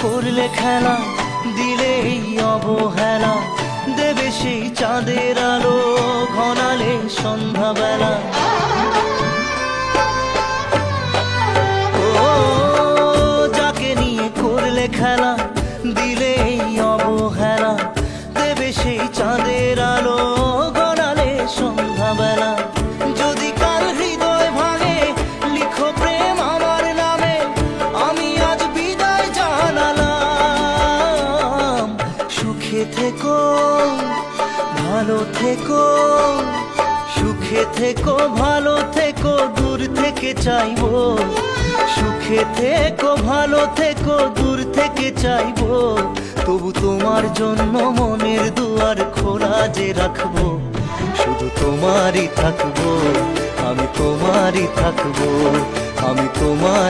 করলে খেলা, দিলে এই অবহেলা, দেবে সেই চাঁদের আলো ঘনালে সন্ধ্যাবেলা। ও যাকে নিয়ে করলে খেলা, দিলে এই অবহেলা, দেবে সেই চাঁদের আলো ঘনালে সন্ধ্যাবেলা। যদি কাল হৃদয় ভাঙে লিখো প্রেম আমার নামে, আমি আজ বিদায় জানালাম। সুখে থেকো, ভালো থেকো, সুখে থেকো, ভালো থেকো, দূর থেকে চাইবো। সুখে থেকো, ভালো থেকো, দূর থেকে চাইবো। তবু তোমার জন্য মনের দুয়ার খোলা যে রাখবো। শুধু তোমারই থাকবো, আমি তোমারই থাকবো, আমি তোমার।